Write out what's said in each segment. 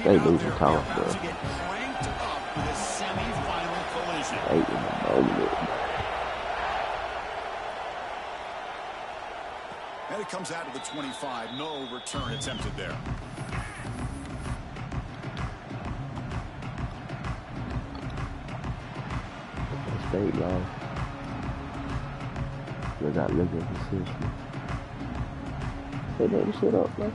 They losing toss, bro. To get cranked up with a semifinal collision. They in the moment. And it comes out of the 25. No return attempted there. State, y'all. They got living consistent. They didn't shut up, man.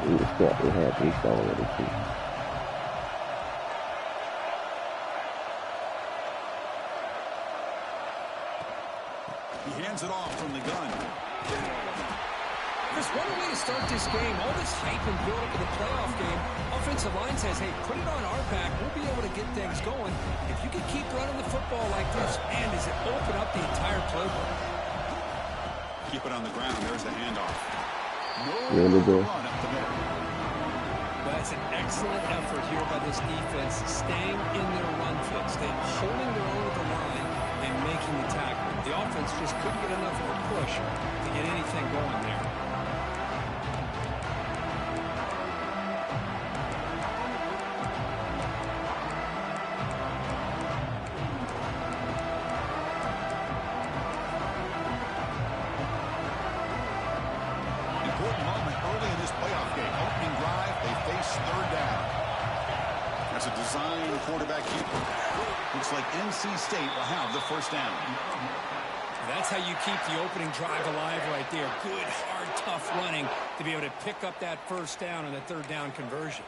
We expect to have this already, too. He hands it off from the gun. Chris, what a way to start this game. All this hype and build up in the playoff game. Offensive line says, hey, put it on our back. We'll be able to get things going. If you can keep running the football like this, man, does it open up the entire playbook. Keep it on the ground. There's the handoff. Really good. Run up the middle. That's an excellent effort here by this defense, staying in their run fit, staying holding their own with the line and making the tackle. The offense just couldn't get enough of a push to get anything going there. Important moment early in this playoff game. Opening drive, they face third down. That's a design quarterback keeper. Looks like NC State will have the first down. That's how you keep the opening drive alive right there. Good, hard, tough running to be able to pick up that first down on the third down conversion.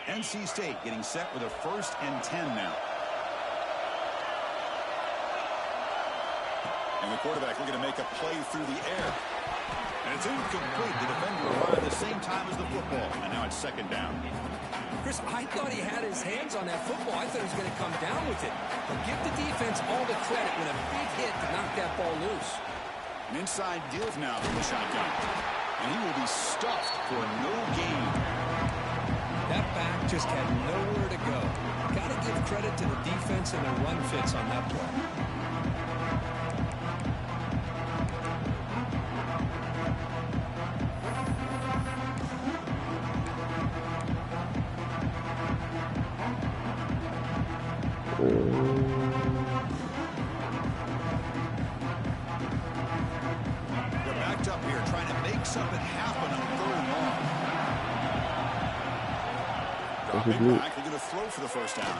NC State getting set with a 1st and 10 now. And the quarterback looking to make a play through the air. And it's incomplete. The defender arrived at the same time as the football. And now it's 2nd down. Chris, I thought he had his hands on that football. I thought he was going to come down with it. But give the defense all the credit with a big hit to knock that ball loose. An inside give now from the shotgun. And he will be stuffed for no gain. That back just had nowhere to go. Got to give credit to the defense and their run fits on that play. They're backed up here trying to make something happen on 3rd and long. Dropping back, they're going to throw for the first down.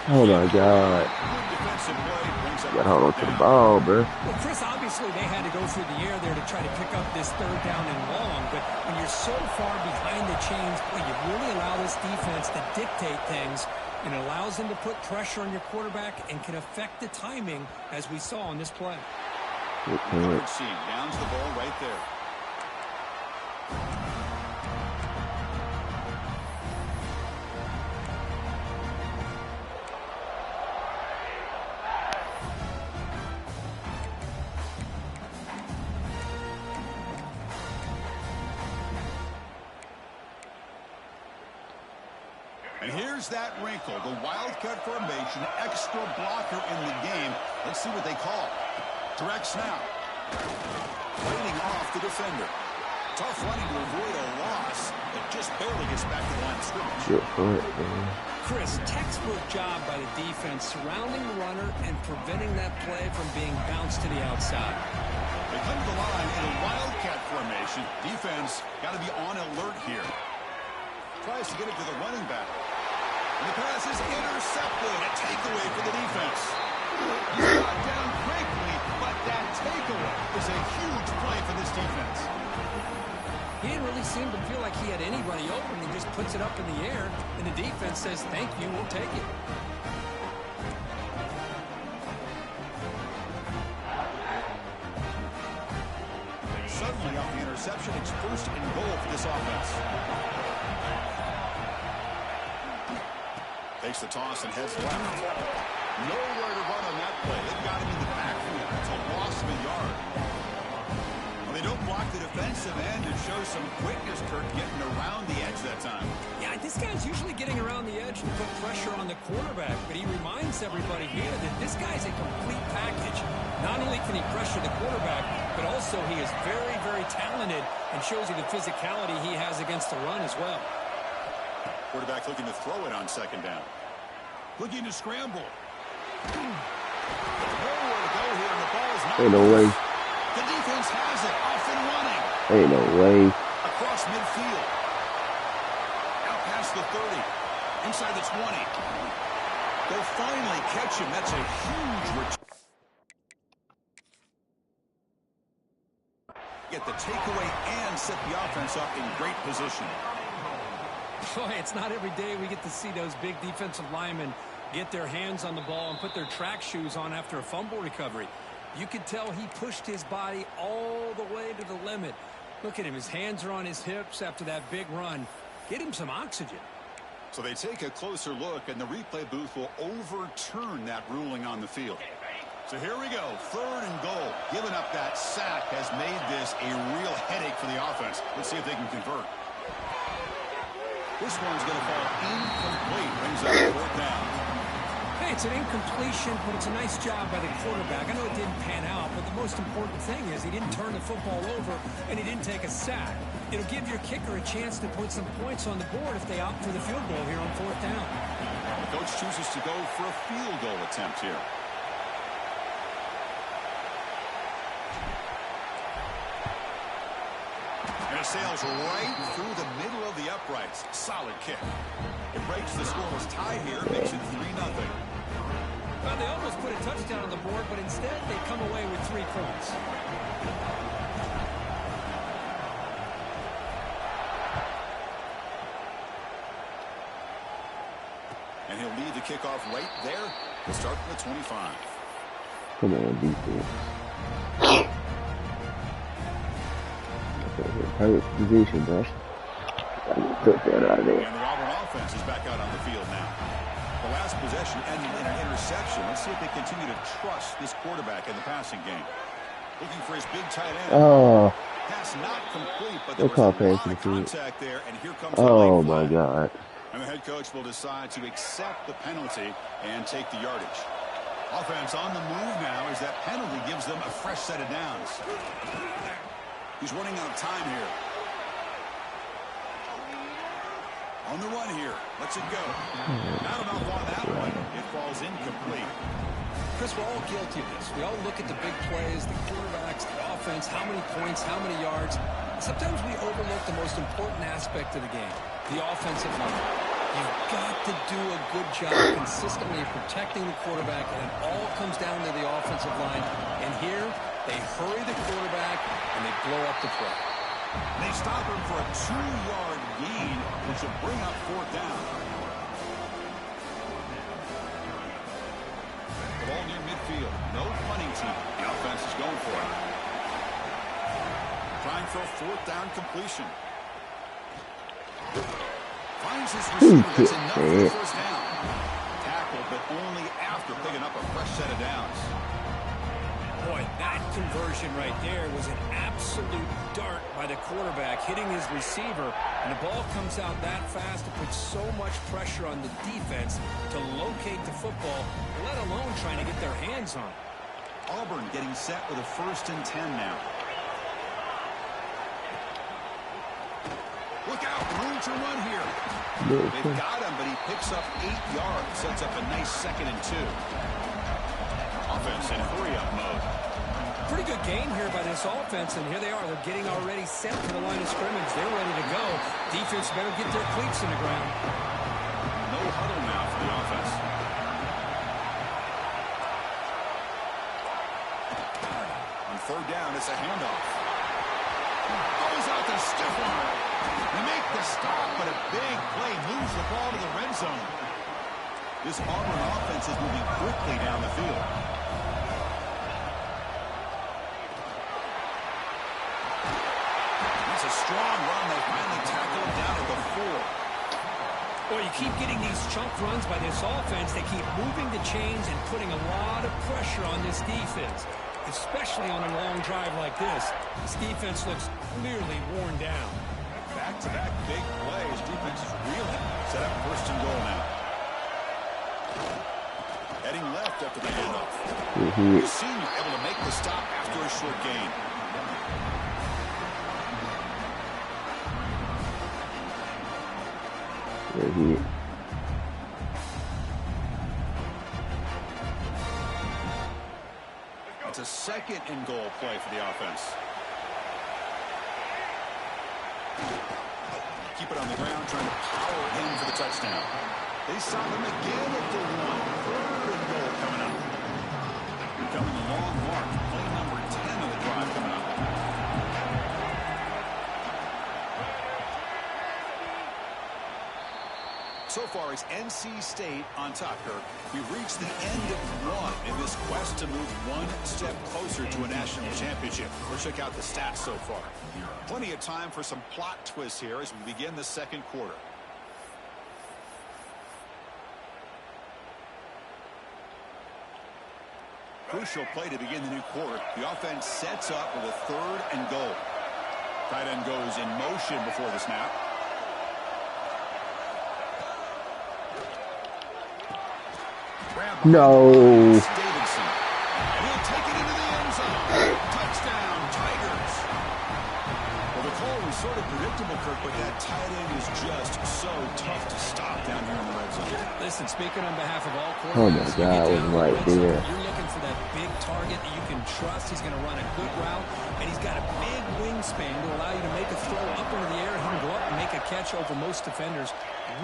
Oh my God. Good defensive play brings up Got hold on to the ball, bro. Well, Chris, obviously they had to go through the air there to try to pick up this 3rd down and long, but when you're so far behind the chains, you really allow this defense to dictate things, and it allows them to put pressure on your quarterback and can affect the timing, as we saw on this play. Third seam downs the ball right there. And here's that wrinkle, the wildcat formation, extra blocker in the game. Let's see what they call. Direct snap. Waiting off the defender. Tough running to avoid a loss, but just barely gets back to the line of scrimmage. Good for it, man. Chris, textbook job by the defense surrounding the runner and preventing that play from being bounced to the outside. They come to the line in a wildcat formation. Defense got to be on alert here. Tries to get it to the running back. And the pass is intercepted. A takeaway for the defense. He's brought down quickly, but that takeaway is a huge play for this defense. He didn't really seem to feel like he had anybody open. He just puts it up in the air, and the defense says, thank you, we'll take it. Suddenly off the interception, it's 1st and goal for this offense. Takes the toss and heads left. Nowhere to run on that play. They've got him in the backfield. It's a loss of a yard. Well, they don't block the defensive end and show some quickness, Kurt, getting around the edge that time. Yeah, this guy's usually getting around the edge to put pressure on the quarterback, but he reminds everybody here that this guy's a complete package. Not only can he pressure the quarterback, but also he is very, very talented and shows you the physicality he has against the run as well. Quarterback looking to throw it on second down. Looking to scramble. Nowhere to go here, and the ball is not. Ain't no way. The defense has it, off and running. Ain't no way. Across midfield. Out past the 30. Inside the 20. They'll finally catch him. That's a huge return. Get the takeaway and set the offense up in great position. Boy, it's not every day we get to see those big defensive linemen get their hands on the ball and put their track shoes on after a fumble recovery. You could tell he pushed his body all the way to the limit. Look at him. His hands are on his hips after that big run. Get him some oxygen. So they take a closer look, and the replay booth will overturn that ruling on the field. So here we go. 3rd and goal. Giving up that sack has made this a real headache for the offense. Let's see if they can convert. This one's going to fall incomplete. Brings up 4th down. Hey, it's an incompletion, but it's a nice job by the quarterback. I know it didn't pan out, but the most important thing is he didn't turn the football over and he didn't take a sack. It'll give your kicker a chance to put some points on the board if they opt for the field goal here on 4th down. The coach chooses to go for a field goal attempt here. And it sails right through the middle of the uprights. Solid kick. It breaks the scoreless tie here, makes it 3-0. Well, they almost put a touchdown on the board, but instead they come away with 3 points. And he'll lead the kickoff right there to start from the 25. Come on, defense. Perfect position, bro. Took that out of there. And the Auburn offense is back out on the field now. The last possession ended in an interception. Let's see if they continue to trust this quarterback in the passing game. Looking for his big tight end. Oh. Pass not complete, but there was a lot of contact there, and here comes oh my God. And the head coach will decide to accept the penalty and take the yardage. Offense on the move now as that penalty gives them a fresh set of downs. He's running out of time here. On the run here. Lets it go. Not enough on that one. It falls incomplete. Chris, we're all guilty of this. We all look at the big plays, the quarterbacks, the offense, how many points, how many yards. Sometimes we overlook the most important aspect of the game, the offensive line. You've got to do a good job consistently of protecting the quarterback, and it all comes down to the offensive line. And here, they hurry the quarterback, and they blow up the play. They stop him for a 2-yard gain, which will bring up 4th down. The ball near midfield. No punting team. The offense is going for it. Trying for a 4th down completion. Finds his receiver. That's enough for the 1st down. Tackled, but only after picking up a fresh set of downs. Boy, that conversion right there was an absolute dart by the quarterback hitting his receiver, and the ball comes out that fast. It puts so much pressure on the defense to locate the football, let alone trying to get their hands on it. Auburn getting set with a 1st and 10 now. Look out, room to run here. They've got him, but he picks up 8 yards, sets up a nice 2nd and 2. Offense in hurry-up mode. Pretty good game here by this offense, and here they are. They're getting already set to the line of scrimmage. They're ready to go. Defense better get their cleats in the ground. No huddle now for the offense. On 3rd down, it's a handoff. Goes out to stiff one. They make the stop, but a big play moves the ball to the red zone. This Auburn offense is moving quickly down the field. That's a strong run. They finally tackle him down at the 4. Boy, you keep getting these chunk runs by this offense. They keep moving the chains and putting a lot of pressure on this defense. especially on a long drive like this. This defense looks clearly worn down. Back-to-back big plays. Defense is reeling. Set up first and goal now. Heading left after the handoff. The senior able to make the stop after a short gain. It's a second and goal play for the offense. Keep it on the ground, trying to power in for the touchdown. They saw them again at the one. Third and goal coming up. Becoming a long mark. Play number 10 of the drive coming up. So far, it's NC State on top, Kirk. We've reached the end of one in this quest to move one step closer to a national championship. Let's check out the stats so far. Plenty of time for some plot twists here as we begin the second quarter. Crucial play to begin the new quarter. The offense sets up with a third and goal. Tight end goes in motion before the snap. No. Davidson. He'll take it into the end zone. Touchdown, Tigers. Well, the call was sort of predictable, Kirk, but that tight end is just so tough to stop down here in the red zone. Listen, speaking on behalf of all quarterbacks, Oh my God, I was right there. You're looking for that big target that you can trust. He's going to run a good route, and he's got a big wingspan to allow you to make a throw up into the air. He can go up and make a catch over most defenders.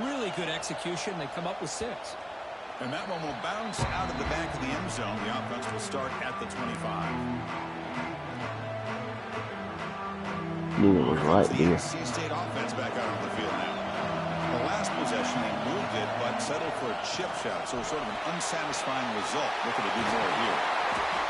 Really good execution. They come up with 6. And that one will bounce out of the back of the end zone. The offense will start at the 25. Neither was right The there. NC State offense back out on the field now. The last possession, they moved it, but settled for a chip shot. So sort of an unsatisfying result. Looking to do more here.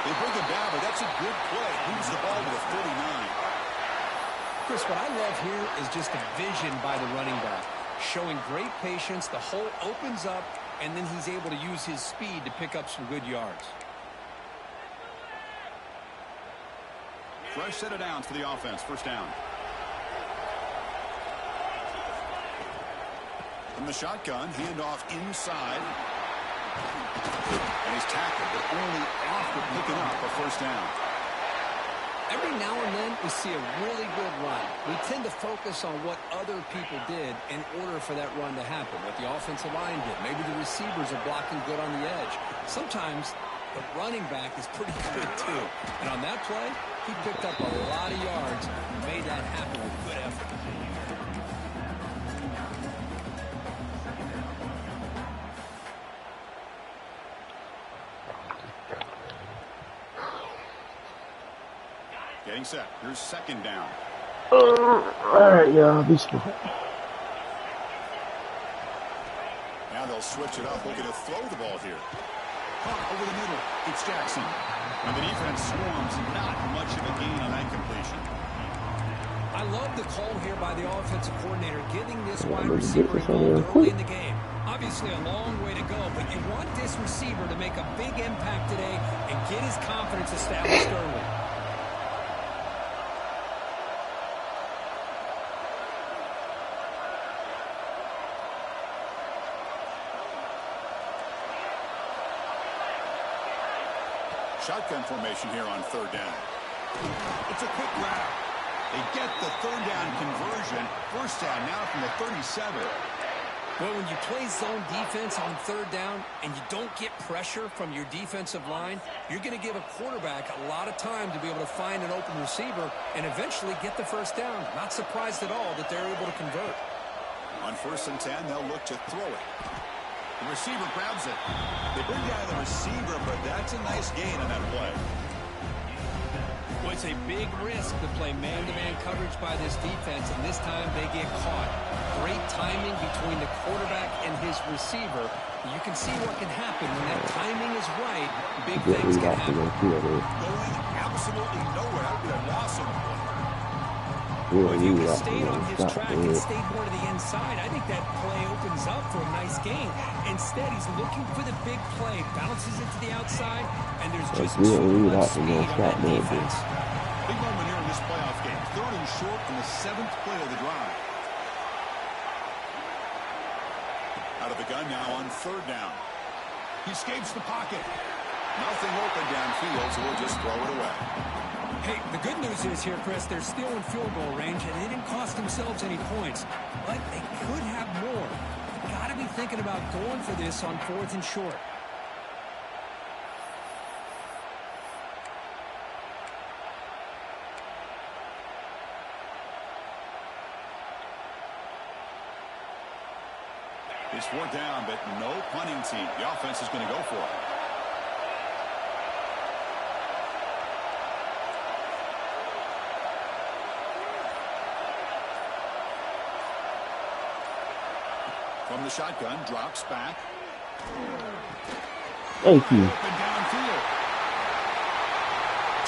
They bring it down, but that's a good play. Moves the ball to the 39. Chris, what I love here is just the vision by the running back. Showing great patience. The hole opens up, and then he's able to use his speed to pick up some good yards. Fresh set of downs for the offense. First down. From the shotgun, handoff inside. And he's tackled, but only after picking up a first down. Every now and then we see a really good run. We tend to focus on what other people did in order for that run to happen, what the offensive line did. Maybe the receivers are blocking good on the edge. Sometimes the running back is pretty good too. And on that play, he picked up a lot of yards and made that happen with good effort. Getting set. Here's second down. All right, y'all. Be smart. Now they'll switch it up, looking to throw the ball here. Caught over the middle. It's Jackson. And the defense swarms. Not much of a gain on that completion. I love the call here by the offensive coordinator, giving this wide receiver involved early in the game. Obviously a long way to go, but you want this receiver to make a big impact today and get his confidence established early. Shotgun formation here on third down. It's a quick grab. They get the third down conversion. First down now from the 37. Well, when you play zone defense on third down and you don't get pressure from your defensive line, you're going to give a quarterback a lot of time to be able to find an open receiver and eventually get the first down. Not surprised at all that they're able to convert. On 1st and 10, they'll look to throw it. The receiver grabs it. They bring down the receiver, but that's a nice gain on that play. Well, it's a big risk to play man-to-man coverage by this defense, and this time they get caught. Great timing between the quarterback and his receiver. You can see what can happen when that timing is right. Big things can happen. Going absolutely nowhere. That would be a loss on the play. We'll Well, if he leave would have that stayed on one. his Stop track and it. stayed more to the inside, I think that play opens up for a nice gain. Instead, he's looking for the big play, bounces it to the outside, and there's Like, just we too don't leave much out the speed one. on Stop that doing defense. Big moment here in this playoff game. 3rd and short in the 7th play of the drive. Out of the gun now on 3rd down. He escapes the pocket. Nothing open downfield, so we'll just throw it away. Hey, the good news is here, Chris, they're still in field goal range, and they didn't cost themselves any points. But they could have more. They've got to be thinking about going for this on 4th and short. It's 4th down, but no punting team. The offense is going to go for it. From the shotgun, drops back. Thank you. Open downfield.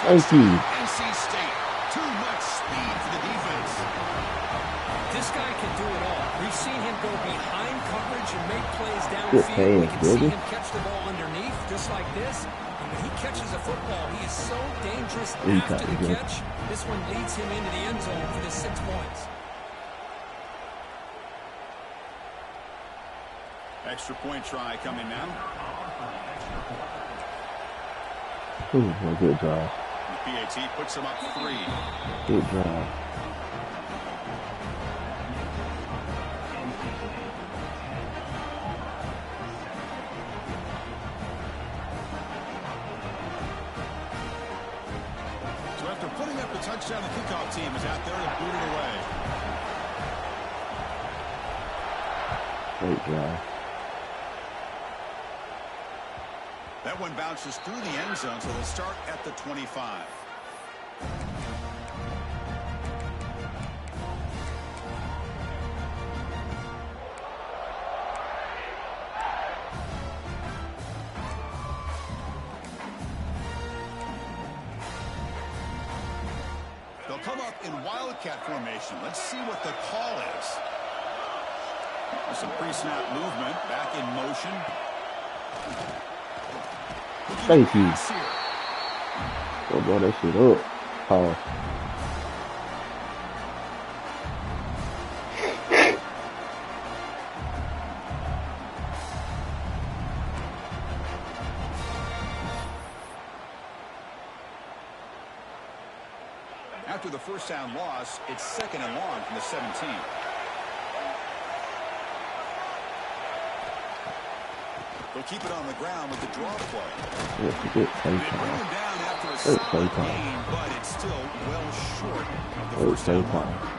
Thank you. NC State. Too much speed for the defense. This guy can do it all. We've seen him go behind coverage and make plays Good downfield. We pass, can see baby. him catch the ball underneath, just like this. And when he catches a football, he is so dangerous after the catch. This one leads him into the end zone for the 6 points. Extra point try coming now. Ooh, a good drive. The PAT puts him up 3. Good drive. So after putting up the touchdown, the kickoff team is out there to boot it away. Great drive. That one bounces through the end zone, so they'll start at the 25. They'll come up in wildcat formation. Let's see what the call is. There's some pre-snap movement, back in motion. Thank you. Go blow that shit up. Pause. After the first down loss, it's 2nd and long from the 17. They'll keep it on the ground with the draw play. It's a good play They bring time. him down after a Great play solid time. gain, but it's still well short of the Great first play down mark. time.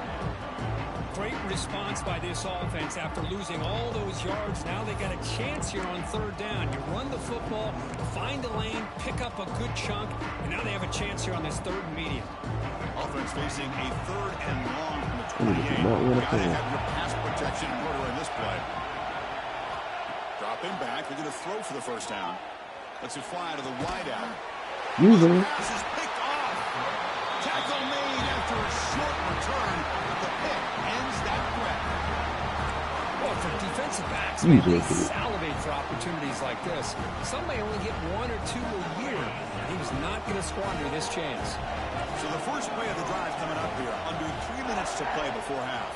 Great response by this offense after losing all those yards. Now they got a chance here on 3rd down. You run the football, find a lane, pick up a good chunk, and now they have a chance here on this 3rd and medium. Offense facing a 3rd and long from the Ooh, this is 28. not You gonna gotta fail. have your pass protection in order in this play. Dropping back, they're going to throw for the first down. Lets it fly to the wide out. Use him. Pass is picked off. Tackle made after a short return. The pick ends that threat. Well, for defensive backs, You man, they did it. salivate for opportunities like this. Some may only get 1 or 2 a year. He was not going to squander this chance. So the first play of the drive coming up here. Under 3 minutes to play before half.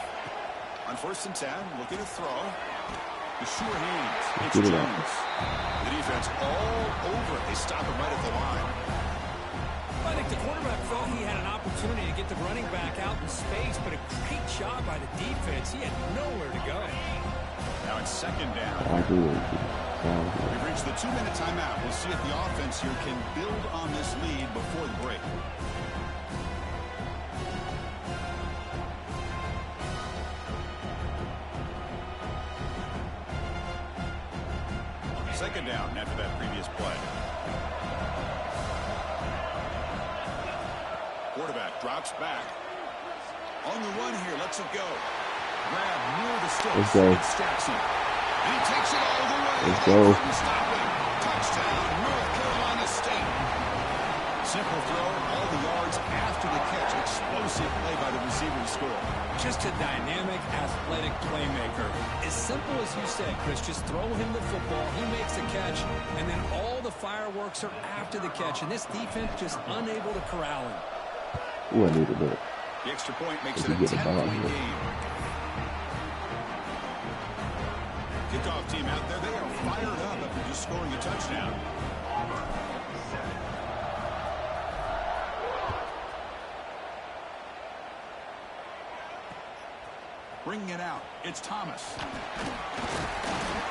On 1st and 10, looking to throw. The sure hands. It's Get it out. Jones. The defense all over it. They stop it right at the line. I think the quarterback felt he had an opportunity to get the running back out in space, but a great job by the defense. He had nowhere to go. Now it's 2nd down. I agree with you. Sounds good. We've reached the 2-minute timeout. We'll see if the offense here can build on this lead before the break. Second down after that previous play. Quarterback drops back. On the run here, lets it go. Grab near the sticks. Let's go. It's Jackson. And he takes it all the way. Let's They go. couldn't stop him. Touchdown, North Carolina State. Simple throw, all the yards after after the catch. Explosive play by the receiver to score. Just a dynamic, athletic playmaker. As simple as you said, Chris, just throw him the football, he makes the catch, and then all the fireworks are after the catch. And this defense just unable to corral him. Ooh, I needed that. The extra point makes it a 10-point game. Kickoff team out there, they are fired up after just scoring a touchdown. Bringing it out, it's Thomas.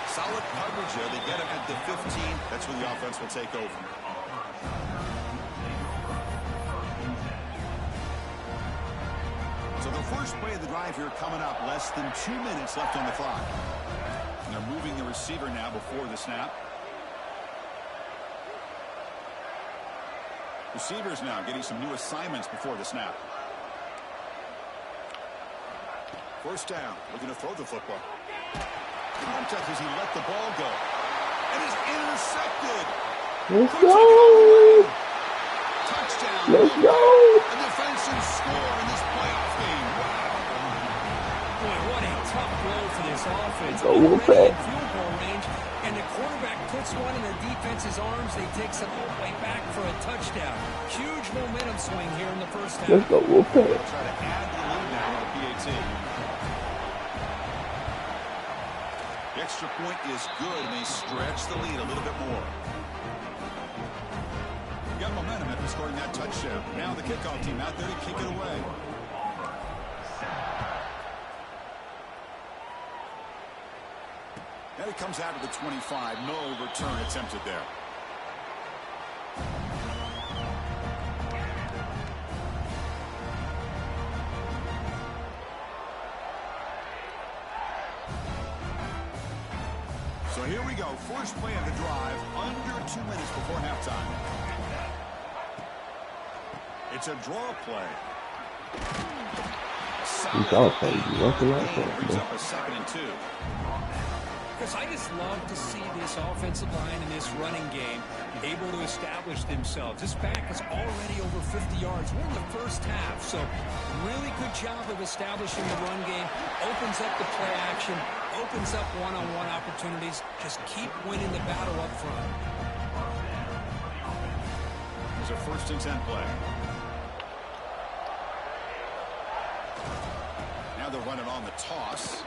Solid coverage there. They get him at the 15. That's where the offense will take over. So the first play of the drive here coming up. Less than 2 minutes left on the clock. And they're moving the receiver now before the snap. Receivers now getting some new assignments before the snap. First down, looking to throw the football. Contact as he let the ball go. And is intercepted. Let's go. Touchdown. Let's go. A defensive score in this playoff game. Wow. Boy, what a tough blow for this offense. Go Already Wolfpack. in field goal range, and the quarterback puts one in the defense's arms. They take some all the way back for a touchdown. Huge momentum swing here in the first half. Let's go, Wolfpack. Try to add the lead now with the PAT. The extra point is good, and they stretch the lead a little bit more. Got momentum after scoring that touchdown. Now the kickoff team out there to kick it away. Now he comes out to the 25. No return attempted there. So here we go. First play of the drive. Under 2 minutes before halftime. It's a draw play. He's all crazy. What's the last one? Brings up a 2nd and 2. Chris, I just love to see this offensive line and this running game able to establish themselves. This back is already over 50 yards. We're in the first half, so really good job of establishing the run game. Opens up the play action, opens up one-on-one opportunities. Just keep winning the battle up front. There's a 1st and 10 play. Now they're running on the toss.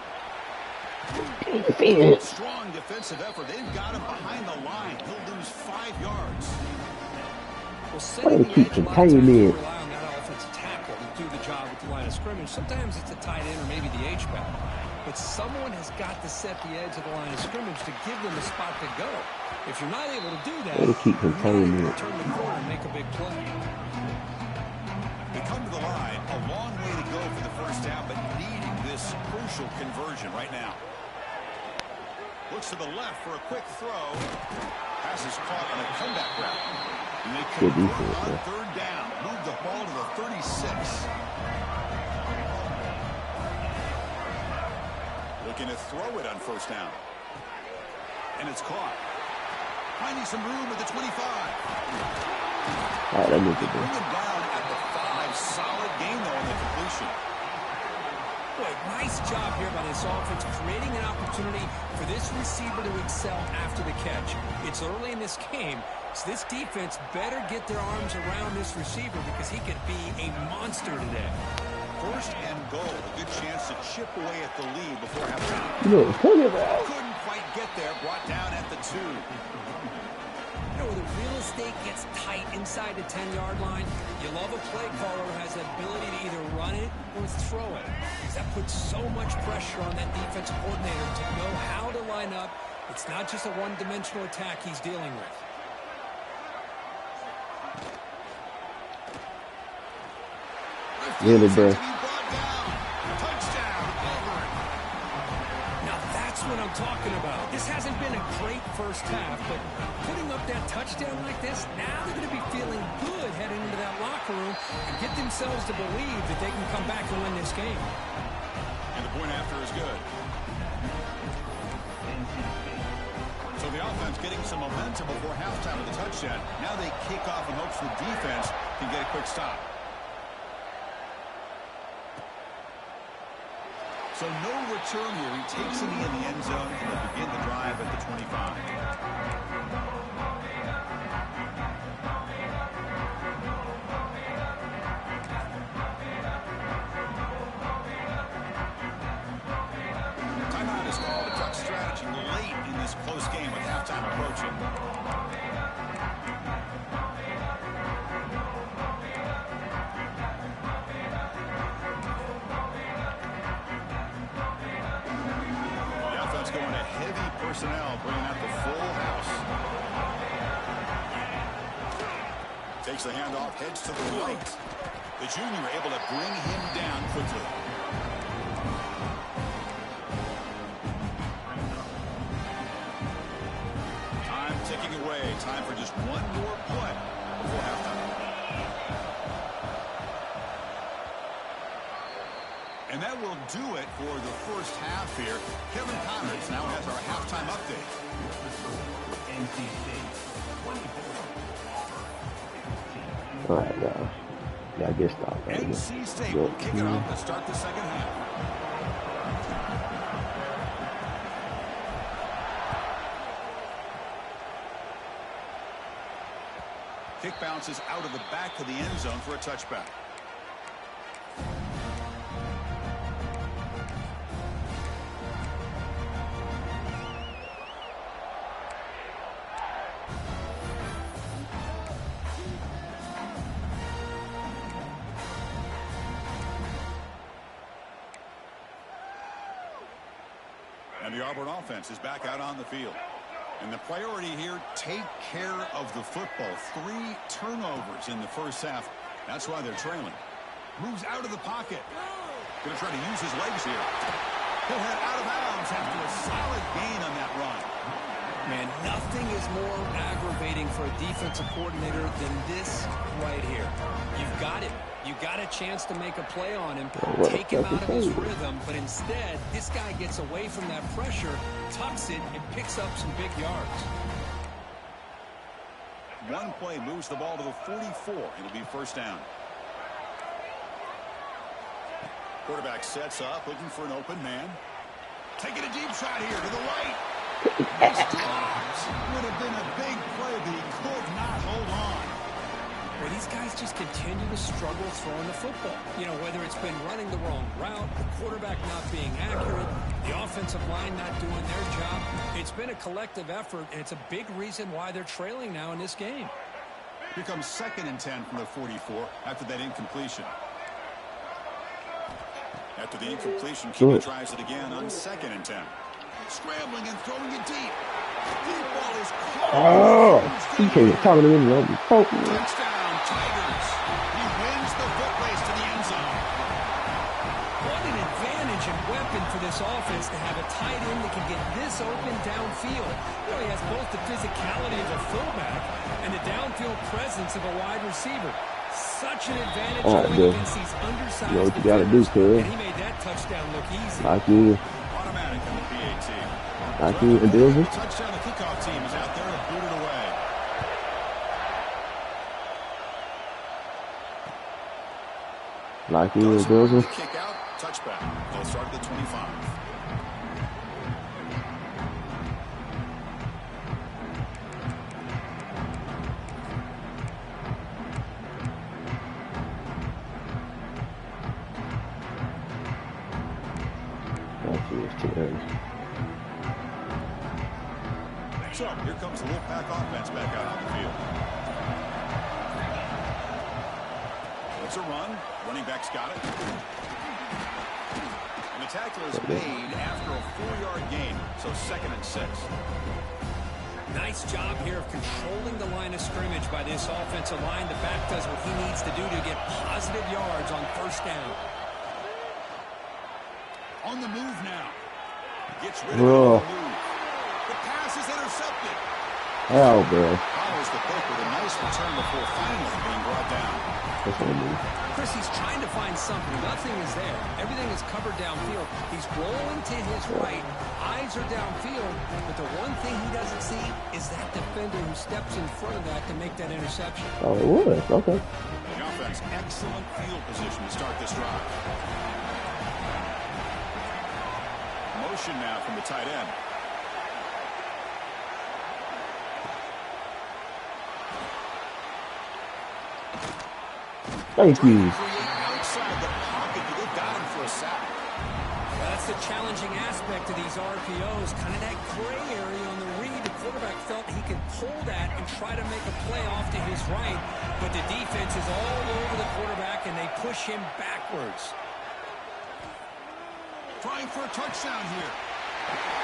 Strong defensive effort. They've got him behind the line. He'll lose 5 yards. Well, setting the edge, a lot of times we rely on that offensive tackle to do the job at the line of scrimmage. Sometimes it's a tight end or maybe the H-back. But someone has got to set the edge of the line of scrimmage to give them a spot to go. If you're not able to do that, Gotta keep containing you're it. turn the corner and make a big play. They come to the line. A long way to go for the first half, but needing this crucial conversion right now. Looks to the left for a quick throw. Pass is caught on a comeback route. And they convert on 3rd down. Move the ball to the 36. Looking to throw it on 1st down. And it's caught. Finding some room at the 25. All right, that needs to They bring him down at the 5. Solid gain, though, on the completion. Boy, nice job here by this offense, creating an opportunity for this receiver to excel after the catch. It's early in this game, so this defense better get their arms around this receiver because he could be a monster today. 1st and goal. A good chance to chip away at the lead before halftime. You know what I'm talking about. Couldn't quite get there. Brought down at the 2. You know, the real estate gets tight inside the 10-yard line. You love a play caller who has the ability to either run it or throw it. Because that puts so much pressure on that defensive coordinator to know how to line up. It's not just a one-dimensional attack he's dealing with. Really, bro. Touchdown, Auburn. Now that's what I'm talking about. This hasn't been a great first half, but putting up that touchdown like this, now they're going to be feeling good heading into that locker room and get themselves to believe that they can come back and win this game. And the point after is good. So the offense getting some momentum before halftime with the touchdown. Now they kick off in hopes the defense can get a quick stop. So no return here. He takes it in the end zone and they begin the drive at the 25. Timeout is called. A duck strategy late in this close game with halftime approaching. Going to heavy personnel, bringing out the full house. Takes the handoff, heads to the right. The junior able to bring him down quickly. Time ticking away. Time for just one more play before halftime. And that will do it for the first half here. Kevin Connors now has our halftime update. All right, y'all. Yeah, I guess stop. NC State will kick it off to start the second half. Kick bounces out of the back of the end zone for a touchback. And the Auburn offense is back out on the field. And the priority here, take care of the football. 3 turnovers in the first half. That's why they're trailing. Moves out of the pocket. Going to try to use his legs here. He'll head out of bounds after a solid gain on that run. Man, nothing is more aggravating for a defensive coordinator than this right here. You've got him. You got a chance to make a play on him, take him out of his rhythm, but instead, this guy gets away from that pressure, tucks it, and picks up some big yards. One play moves the ball to the 44. It'll be first down. Quarterback sets up, looking for an open man. Taking a deep shot here to the right. This drops. Would have been a big play, but he could not hold on. Well, these guys just continue to struggle throwing the football. You know, whether it's been running the wrong route, the quarterback not being accurate, the offensive line not doing their job. It's been a collective effort, and it's a big reason why they're trailing now in this game. Here comes 2nd and 10 from the 44 after that incompletion. After the incompletion, Keeney tries it again on 2nd and 10. Scrambling and throwing it deep. Deep ball is caught. Oh, he can't talk to him. Touchdown, Tigers. He wins the foot race to the end zone. What an advantage and weapon for this offense to have a tight end that can get this open downfield. You know, he has both the physicality of a fullback and the downfield presence of a wide receiver. Such an advantage against these undersized. You know what you gotta do, kid. And he made that touchdown look easy. Like you. Automatic on the PAT. Like you and Dilson. Touchdown, the kickoff team is out there to boot it away. Like you and Dilson. Kick out, touchback. They'll start at the 25. So, here comes the Wolfpack offense back out on the field. It's a run. Running back's got it. And the tackle is made after a 4-yard gain, so 2nd and 6. Nice job here of controlling the line of scrimmage by this offensive line. The back does what he needs to do to get positive yards on first down. On the move now. Gets rid of the move. The pass is intercepted. Oh, bro. Follows the pick with a nice return before finally being brought down. That's what I mean. Chris, he's trying to find something. Nothing is there. Everything is covered downfield. He's rolling to his right. Eyes are downfield. But the one thing he doesn't see is that defender who steps in front of that to make that interception. Oh, it was. Okay. The offense, excellent field position to start this drive. submission now from the tight end. Thank you. Outside the pocket, they got him for a sack. That's the challenging aspect of these RPOs, kind of that gray area on the read. The quarterback felt he could pull that and try to make a play off to his right, but the defense is all over the quarterback, and they push him backwards. Trying for a touchdown here.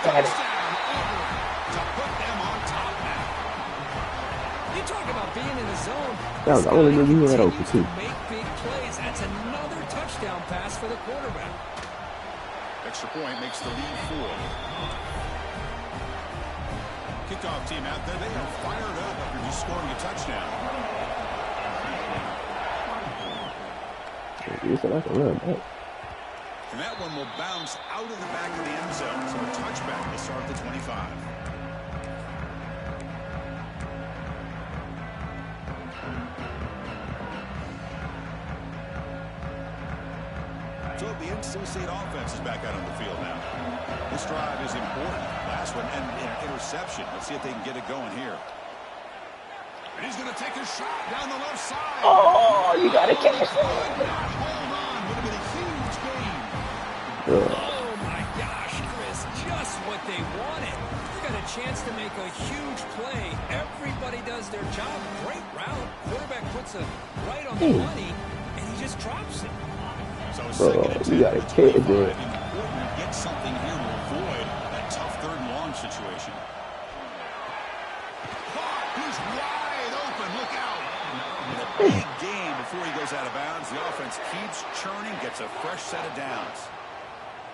Touchdown, Auburn, to put them on top now. You talk about being in the zone. That was the only nigga he had open, too. Make big plays. That's another touchdown pass for the quarterback. Extra point makes the lead 4. Kickoff team out there. They are fired up after just scoring a touchdown. It's like a run back. And that one will bounce out of the back of the end zone. So a touchback to start the 25. So the NC State offense is back out on the field now. This drive is important. Last one, and interception. Let's see if they can get it going here. And he's going to take a shot down the left side. Oh, you got to catch it. Hold on. Would have been a huge gain. Oh, my gosh, Chris. Just what they wanted. You got a chance to make a huge play. Everybody does their job. Great route. Quarterback puts it right on the money, and he just drops it. So you got to catch it. Important to get something here to avoid that tough third and long situation. He's wide open. Look out. And a big game before he goes out of bounds. The offense keeps churning, gets a fresh set of downs.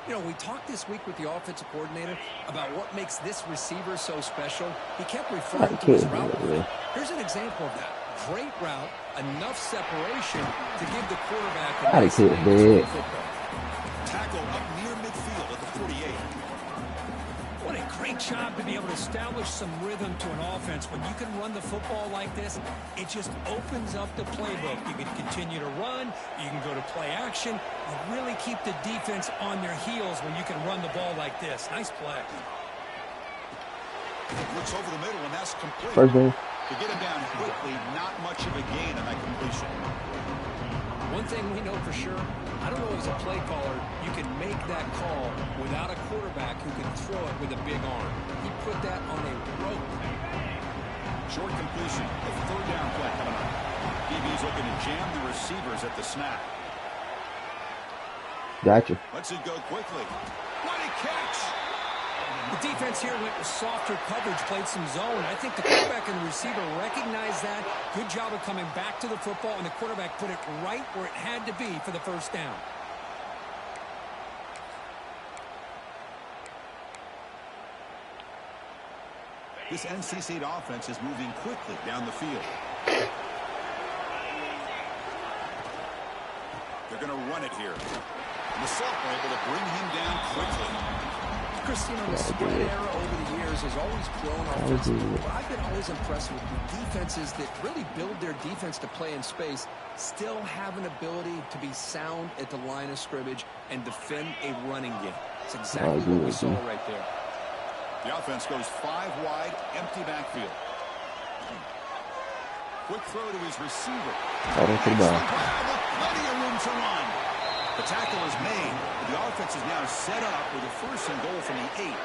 You know, we talked this week with the offensive coordinator about what makes this receiver so special. He kept referring to his route. Here's an example of that. Great route, enough separation to give the quarterback a nice football. Tackle up near midfield at the 48. What a great job to be able to establish some rhythm to an offense. When you can run the football like this, it just opens up the playbook. You can continue to run. You can go to play action. You really keep the defense on their heels when you can run the ball like this. Nice play. Looks over the middle, and that's complete. First down. To get him down quickly, not much of a gain on that completion. One thing we know for sure, I don't know as a play caller, you can make that call without a quarterback who can throw it with a big arm. He put that on a rope. Short completion, the third down play coming up. DB's looking to jam the receivers at the snap. Gotcha. Lets it go quickly. What a catch! The defense here went with softer coverage, played some zone. I think the quarterback and the receiver recognized that. Good job of coming back to the football, and the quarterback put it right where it had to be for the first down. This NC State offense is moving quickly down the field. They're going to run it here. And the sophomore able to bring him down quickly. Chris, you know, the spread era over the years has always grown offensively, but I've been always impressed with defenses that really build their defense to play in space, still have an ability to be sound at the line of scrimmage and defend a running game. It's exactly what we saw right there. The offense goes 5 wide, empty backfield. Quick throw to his receiver. Plenty of room to run. The tackle is made. The offense is now set up with a first and goal from the 8.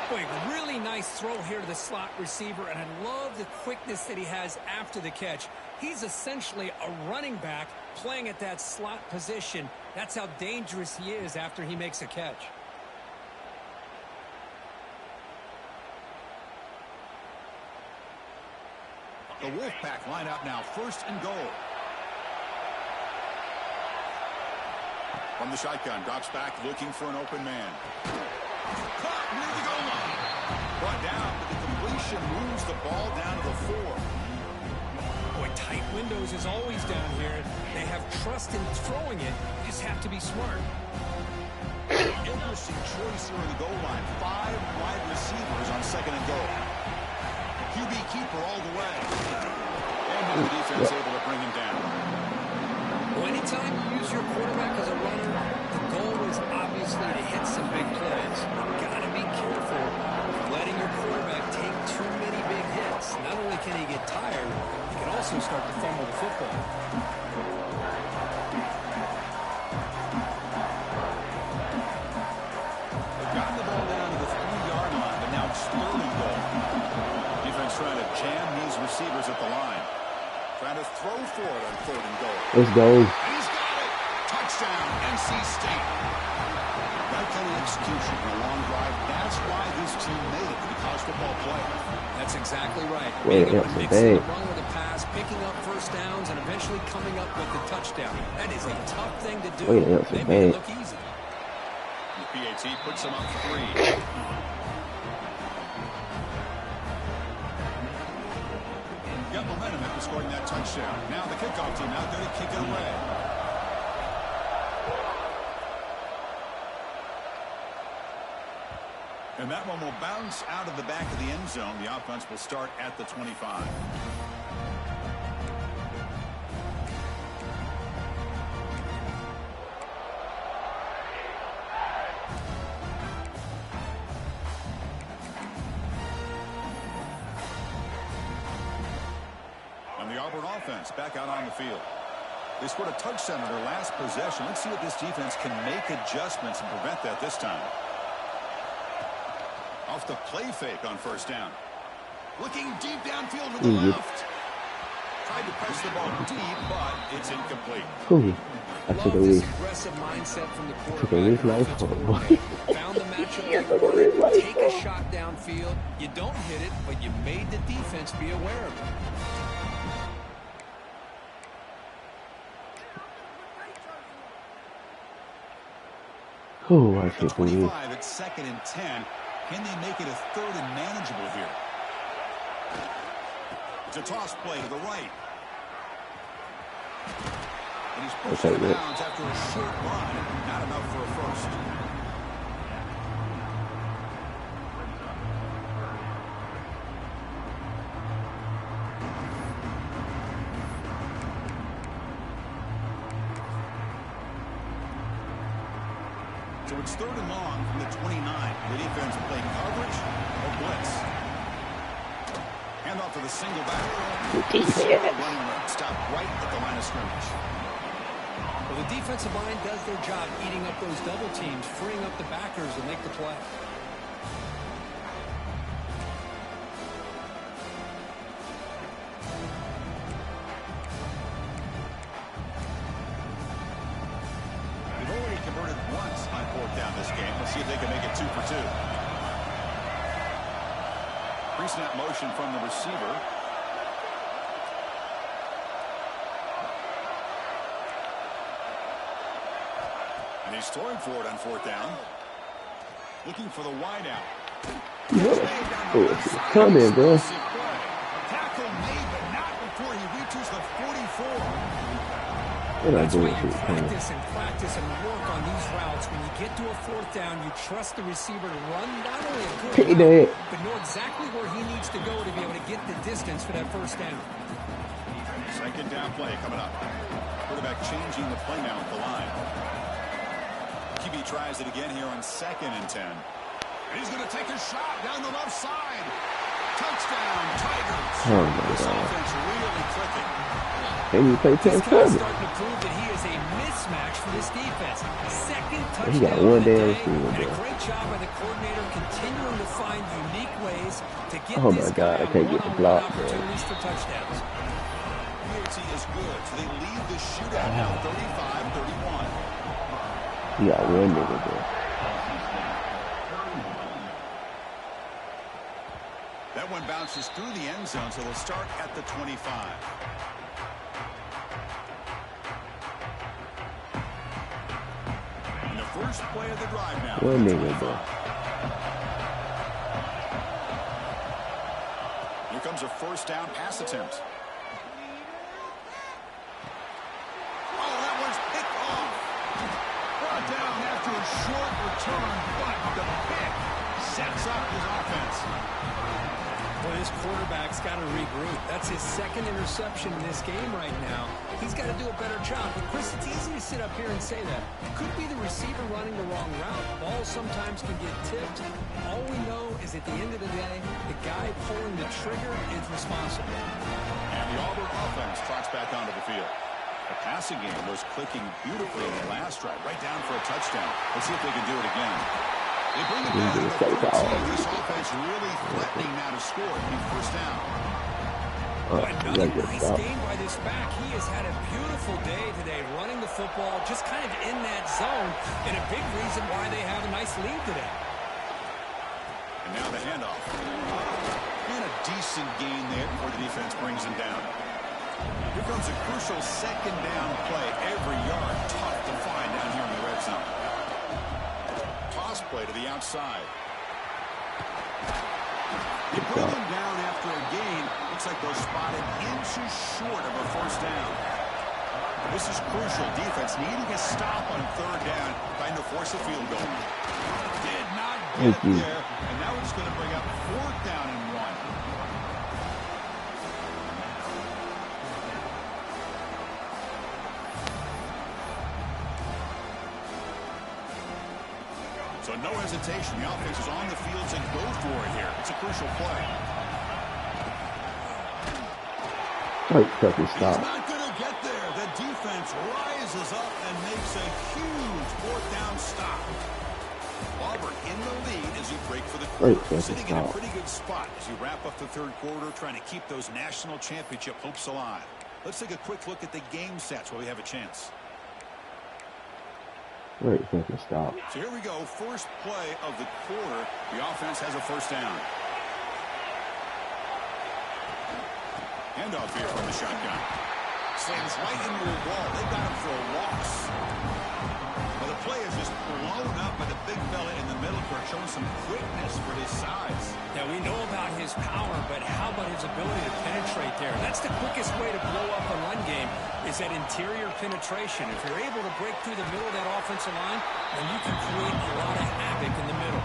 Boy, really nice throw here to the slot receiver, and I love the quickness that he has after the catch. He's essentially a running back playing at that slot position. That's how dangerous he is after he makes a catch. The Wolfpack line up now, first and goal. From the shotgun, drops back, looking for an open man. Caught near the goal line. Brought down, but the completion moves the ball down to the 4. Boy, tight windows is always down here. They have trust in throwing it. You just have to be smart. Interesting choice here on the goal line. 5 wide receivers on second and goal. QB keeper all the way. And the defense able to bring him down. Well, anytime you use your quarterback as a runner, the goal is obviously to hit some big plays. tired, you can also start to fumble the football. They've gotten the ball down to the 3-yard line, but now it's third and goal. Defense trying to jam these receivers at the line. Trying to throw for it on third and goal. Let's go. And he's got it. Touchdown, NC State. That kind of execution in a long drive, that's why this team made it to the college football playoff. That's exactly right. Wait, Being able that's to a mix in bang. the run with a pass, picking up first downs, and eventually coming up with the touchdown. That is a tough thing to do. Wait, that's a They made it bang. look easy. The PAT puts them up 3. Got momentum after scoring that touchdown. Now the kickoff team out there to kick it away. And that one will bounce out of the back of the end zone. The offense will start at the 25. And the Auburn offense back out on the field. They scored a touchdown in their last possession. Let's see if this defense can make adjustments and prevent that this time. Off the play fake on first down. Looking deep downfield to the left. Tried to press the ball deep, but it's incomplete. Ooh, I took a Love this risk. aggressive mindset from the Took a risk quarterback. life for it. Found the matchup Yeah, you took a risk wanted. life Take for a it. shot downfield. You don't hit it, but you made the defense be aware of it. Ooh, I The took a risk. 25 at 2nd and 10. Can they make it a 3rd and manageable here? It's a toss play to the right. And he's pushed Okay, out of yeah. bounds after a short run. Not enough for a first. So it's 3rd and long from the 29. The defense play coverage or blitz. Hand off to the single back. Running route stopped right at the line of scrimmage. Well, the defensive line does their job eating up those double teams, freeing up the backers to make the play. They've already converted once on 4th down this game. Let's see if they can make it 2 for 2. Pre-snap motion from the receiver. And he's throwing for it on 4th down. Looking for the wide out. Oh, come in, bro. Tackle made, but not before he reaches the 44. What I That's do why with you it? Come on. practice and work on these routes. When you get to a 4th down, you trust the receiver to run not only a good Take route, that. but know exactly where he needs to go to be able to get the distance for that first down. 2nd down play coming up. Quarterback changing the play now at the line. QB tries it again here on 2nd and 10. And he's going to take a shot down the left side. Touchdown, Tigers. Oh, my This God. offense really clicking. Can you play 10 This guy's cover? starting to prove that he is a mismatch for this defense. Second touchdown He got one of the damn day, receiver, and a bro. great job by the coordinator continuing to find unique ways to get Oh, this my God, guy I can't get the one-on-one block, man. opportunities for touchdowns. PAT is good, so they lead the shootout now 35-31. He got one nigga, bro. That one bounces through the end zone, so they'll start at the 25. And the first play of the drive now. One nigga, bro. Here comes a first down pass attempt. Oh, that one's picked off. Brought down after a short return, but the pick sets up his offense. Well, this quarterback's got to regroup. That's his second interception in this game right now. He's got to do a better job. But, Chris, it's easy to sit up here and say that. It could be the receiver running the wrong route. Balls sometimes can get tipped. All we know is at the end of the day, the guy pulling the trigger is responsible. And the Auburn offense trots back onto the field. The passing game was clicking beautifully in the last drive, right down for a touchdown. Let's see if they can do it again. They bring it down to the 13. This offense really threatening now to score and be first down. Another nice game by this back. He has had a beautiful day today running the football, just kind of in that zone, and a big reason why they have a nice lead today. And now the handoff. And a decent gain there before the defense brings him down. Here comes a crucial second down play. Every yard tough to find down here in the red zone. Toss play to the outside. They bring him down after a gain. Looks like they're spotted inches short of a first down. This is crucial. Defense needing a stop on third down, trying to force a field goal. Did not get there, and now it's going to bring up fourth down and 1. So no hesitation. The offense is on the field to go for it here. It's a crucial play. He's not going to get there. The defense rises up and makes a huge fourth down stop. Auburn in the lead as you break for the quarter. Sitting in a pretty good spot as you wrap up the third quarter, trying to keep those national championship hopes alive. Let's take a quick look at the game stats while we have a chance. So here we go. First play of the quarter. The offense has a first down. Handoff here from the shotgun. Slams right into a wall. They got him for a loss. Well, the play is just blown up by the big fella in the middle court, showing some quickness for his size. Yeah, we know about his power, but how about his ability to penetrate there? That's the quickest way to blow up a run game, is that interior penetration. If you're able to break through the middle of that offensive line, then you can create a lot of havoc in the middle.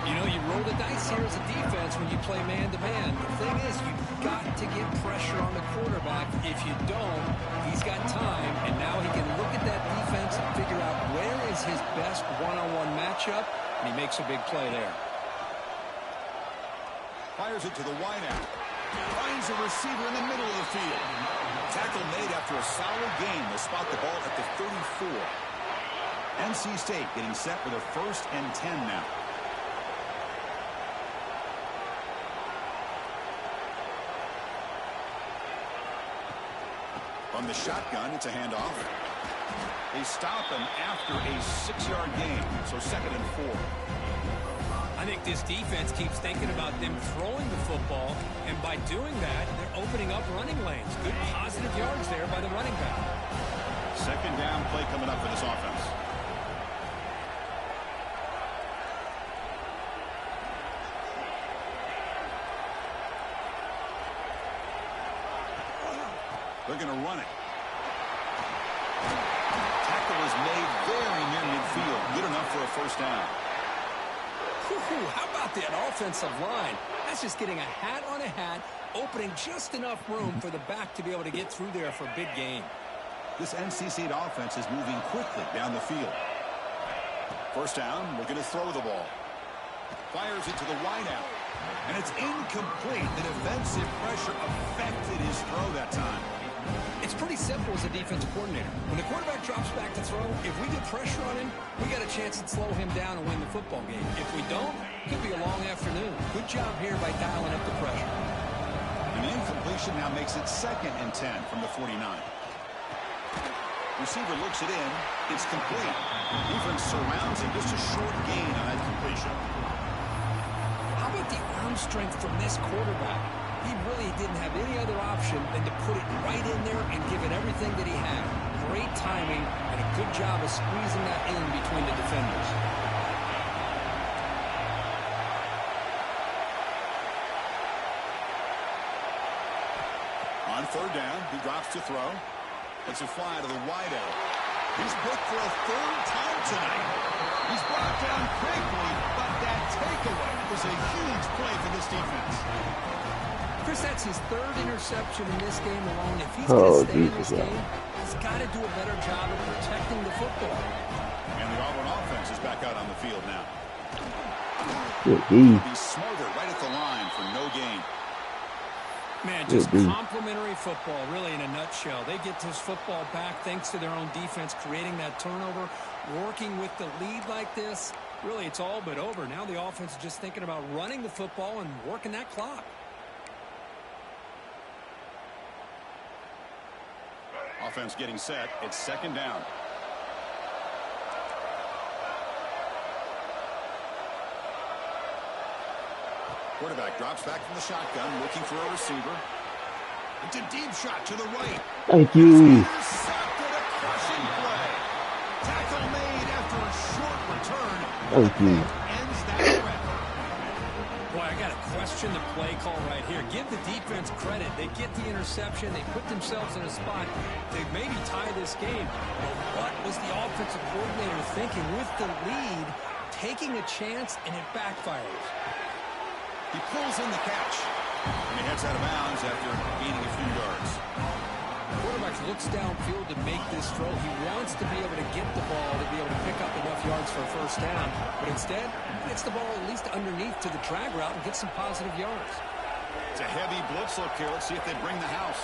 You know, you roll the dice here as a defense when you play man-to-man. The thing is, you've got to get pressure on the quarterback. If you don't, he's got time, and now he can look at that defense and figure out where is his best one-on-one matchup, and he makes a big play there. Fires it to the wideout. Finds a receiver in the middle of the field. Tackle made after a solid gain. They'll spot the ball at the 34. NC State getting set for their 1st and 10 now. From the shotgun, it's a handoff. They stop him after a 6-yard gain, so 2nd and 4. I think this defense keeps thinking about them throwing the football, and by doing that, they're opening up running lanes. Good positive yards there by the running back. 2nd down play coming up for this offense. They're going to run it. Tackle is made very near midfield. Good enough for a first down. How about that offensive line? That's just getting a hat on a hat, opening just enough room for the back to be able to get through there for a big gain. This NC State offense is moving quickly down the field. First down, we're going to throw the ball. Fires it to the wideout. And it's incomplete. The defensive pressure affected his throw that time. It's pretty simple as a defensive coordinator. When the quarterback drops back to throw, if we get pressure on him, we got a chance to slow him down and win the football game. If we don't, it could be a long afternoon. Good job here by dialing up the pressure. An incompletion now makes it 2nd and 10 from the 49. Receiver looks it in. It's complete. Defense surrounds him. Just a short gain on that completion. How about the arm strength from this quarterback? He really didn't have any other option than to put it right in there and give it everything that he had. Great timing and a good job of squeezing that in between the defenders. On 3rd down, he drops to throw. It's a fly to the wideout. He's picked for a 3rd time tonight. He's brought down quickly, but that takeaway was a huge play for this defense. Chris, that's his third interception in this game alone. If he's Oh, going to stay in this Jesus, game, he's got to do a better job of protecting the football. And the Auburn offense is back out on the field now. Good Be smarter right at the line for no gain. Man, just complimentary football, really, in a nutshell. They get this football back thanks to their own defense, creating that turnover, working with the lead like this. Really, it's all but over. Now the offense is just thinking about running the football and working that clock. Offense getting set. It's second down. Quarterback drops back from the shotgun, looking for a receiver. It's a deep shot to the right. Thank you. Intercepted, a crushing play. Tackle made after a short return. Thank you. Ends that threat. Boy, I got to question the play call right here. Give the defense credit. They get the interception. They put themselves in a spot to maybe tie this game. But what was the offensive coordinator thinking with the lead, taking a chance, and it backfires? He pulls in the catch. And he heads out of bounds after gaining a few yards. The quarterback looks downfield to make this throw. He wants to be able to get the ball to be able to pick up enough yards for a first down. But instead, he gets the ball at least underneath to the drag route and gets some positive yards. It's a heavy blitz look here. Let's see if they bring the house.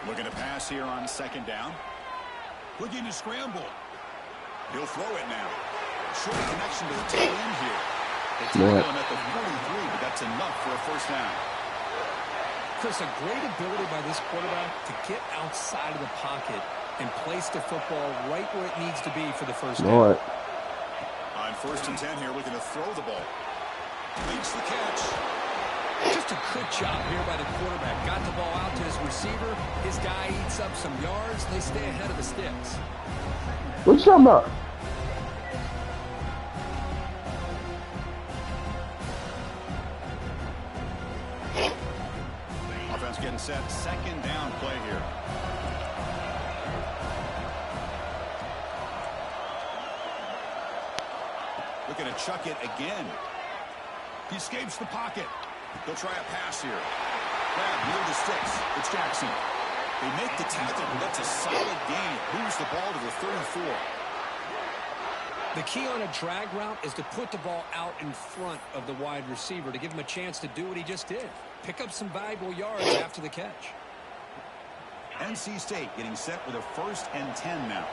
Looking to pass here on second down. Looking to scramble. He'll throw it now. Short connection to the tail end here. They tackle him at the 43, but that's enough for a first down. Chris, a great ability by this quarterback to get outside of the pocket and place the football right where it needs to be for the first down. On first and 10 here, looking to throw the ball. Makes the catch. Just a good job here by the quarterback. Got the ball out to his receiver. His guy eats up some yards. They stay ahead of the sticks. What you talking about? Offense getting set. Second down play here. Looking to chuck it again. He escapes the pocket. They'll try a pass here. Grab near the sticks. It's Jackson. They make the tackle, but that's a solid gain. Moves the ball to the 34. The key on a drag route is to put the ball out in front of the wide receiver to give him a chance to do what he just did. Pick up some valuable yards after the catch. NC State getting set with a first and 10 now.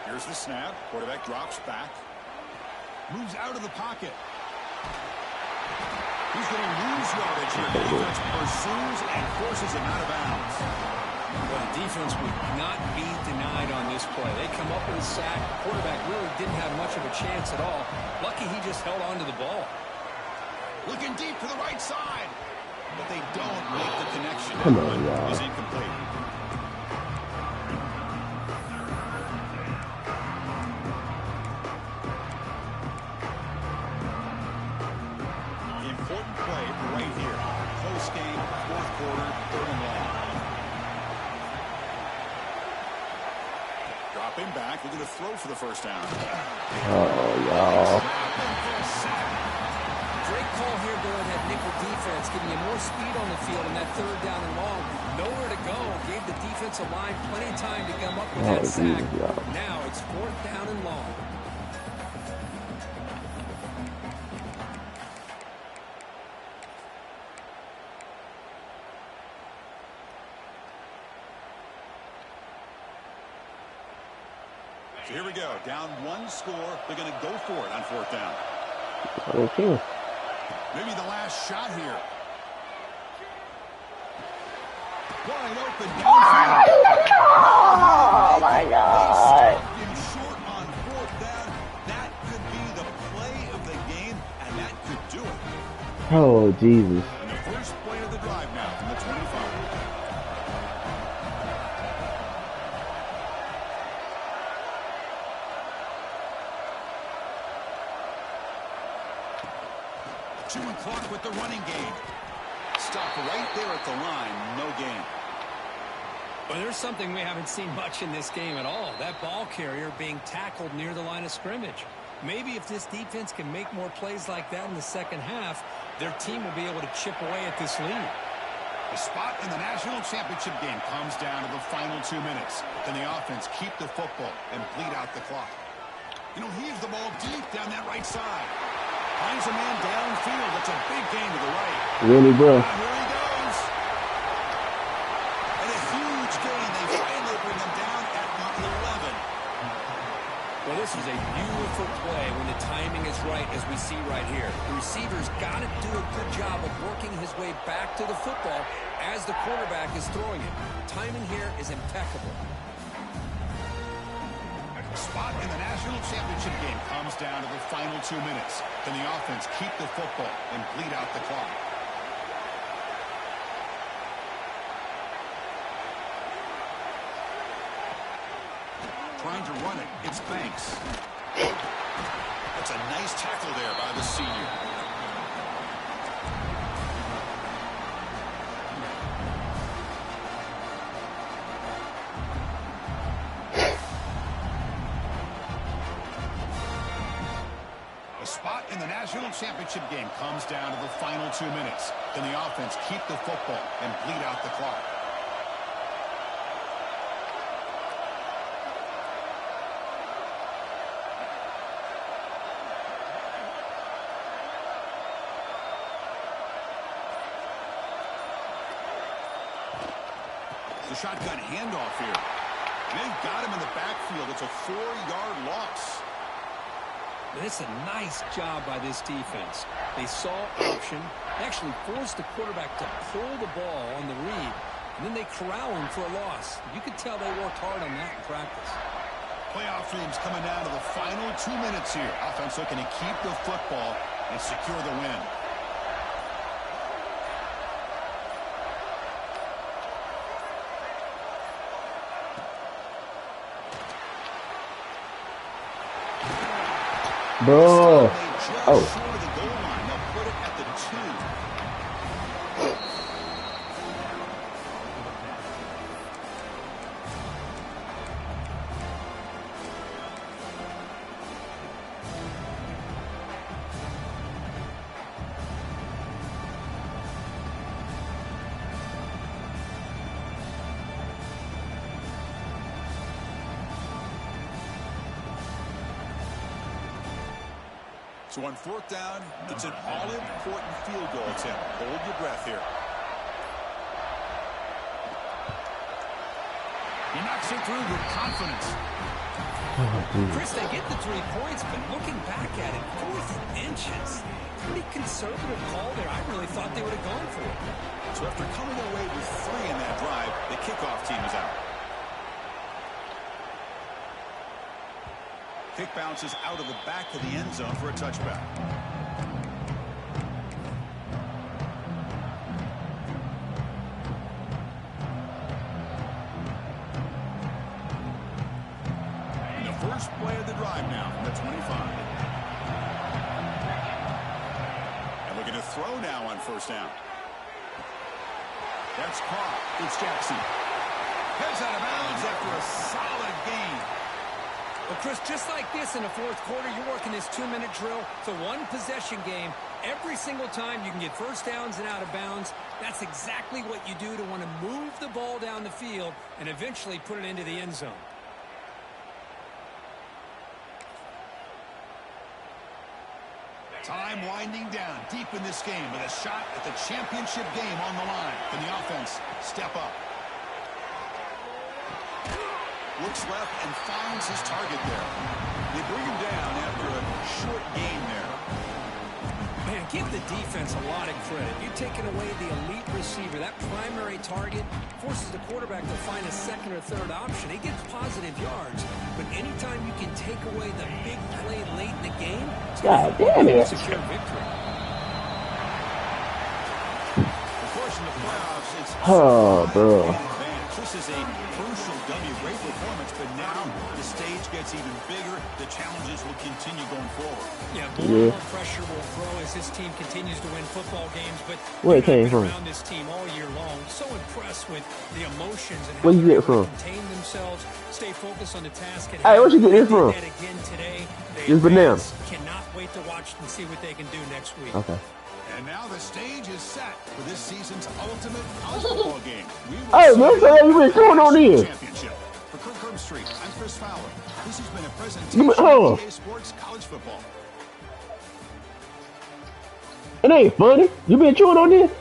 Here's the snap. Quarterback drops back. Moves out of the pocket. He's going to lose yardage here. The defense pursues and forces him out of bounds. Well, the defense would not be denied on this play. They come up with a sack. The quarterback really didn't have much of a chance at all. Lucky he just held on to the ball. Looking deep to the right side. But they don't make the connection. Come on, y'all. Is incomplete. Important play right here. Close game, fourth quarter, third and long. Dropping back, looking to throw for the first down. Oh, y'all. Great call here going that nickel defense, giving you more speed on the field in that third down and long. Nowhere to go. Gave the defensive line plenty of time to come up with that sack. Now it's fourth down and long. So here we go. Down one score. They're going to go for it on fourth down. Okay. Maybe the last shot here. Wide open. Oh, my God. In short on fourth down. That could be the play of the game, and that could do it. Oh, Jesus. And the first play of the drive now from the 25. chewing clock with the running game. Stop right there at the line. No gain. Well, there's something we haven't seen much in this game at all. That ball carrier being tackled near the line of scrimmage. Maybe if this defense can make more plays like that in the second half, their team will be able to chip away at this lead. The spot in the national championship game comes down to the final 2 minutes. Can the offense keep the football and bleed out the clock? You know, heaves the ball deep down that right side. Finds a man downfield. That's a big gain to the right. Really, bro? Here he goes. And a huge gain. They finally bring him down at the 11. Well, this is a beautiful play when the timing is right, as we see right here. The receiver's got to do a good job of working his way back to the football as the quarterback is throwing it. Timing here is impeccable. The spot in the national championship game comes down to the final 2 minutes. Can the offense keep the football and bleed out the clock? Trying to run it. It's Banks. That's a nice tackle there by the senior. The spot in the national championship game comes down to the final 2 minutes. Can the offense keep the football and bleed out the clock? The shotgun handoff here. They've got him in the backfield. It's a 4-yard loss. And it's a nice job by this defense. They saw option, actually forced the quarterback to pull the ball on the read, and then they corral him for a loss. You could tell they worked hard on that in practice. Playoff dreams coming down to the final 2 minutes here. Offense looking to keep the football and secure the win. Bro. Oh. Short of the goal line. They'll put it at the 2. So on 4th down, it's an all-important field goal attempt. Hold your breath here. He knocks it through with confidence. Chris, they get the 3 points, but looking back at it, 4th and inches. Pretty conservative call there. I really thought they would have gone for it. So after coming away with 3 in that drive, the kickoff team is out. Kick bounces out of the back of the end zone for a touchback. And the first play of the drive now from the 25. And looking to throw now on 1st down. That's caught. It's Jackson. Heads out of bounds after a solid gain. Well, Chris, just like this in the 4th quarter, you're working this 2-minute drill. It's a one-possession game. Every single time you can get 1st downs and out of bounds. That's exactly what you do to want to move the ball down the field and eventually put it into the end zone. Time winding down deep in this game with a shot at the championship game on the line. Can the offense step up? Looks left and finds his target there. They bring him down after a short gain there. Man, give the defense a lot of credit. You're taking away the elite receiver. That primary target forces the quarterback to find a 2nd or 3rd option. He gets positive yards, but anytime you can take away the big play late in the game, it's God damn it. secure victory. Of course, in the playoffs, it's Oh, bro. advance. This is a crucial W. Great performance, but now the stage gets even bigger. The challenges will continue going forward. Yeah, more pressure will grow as this team continues to win football games. But where it came from? Around this team all year long, so impressed with the emotions and how where you get it they from? contain themselves, stay focused on the task. Hey, where'd you get this from? Again today. It's bananas. Cannot wait to watch and see what they can do next week. Okay. And now the stage is set for this season's ultimate college football game. Hey, man, say you been going on here. Championship. For Kirk Street, I'm Chris Fowler. This has been a presentation of EA Sports College Football. It ain't funny. You been chewing on this?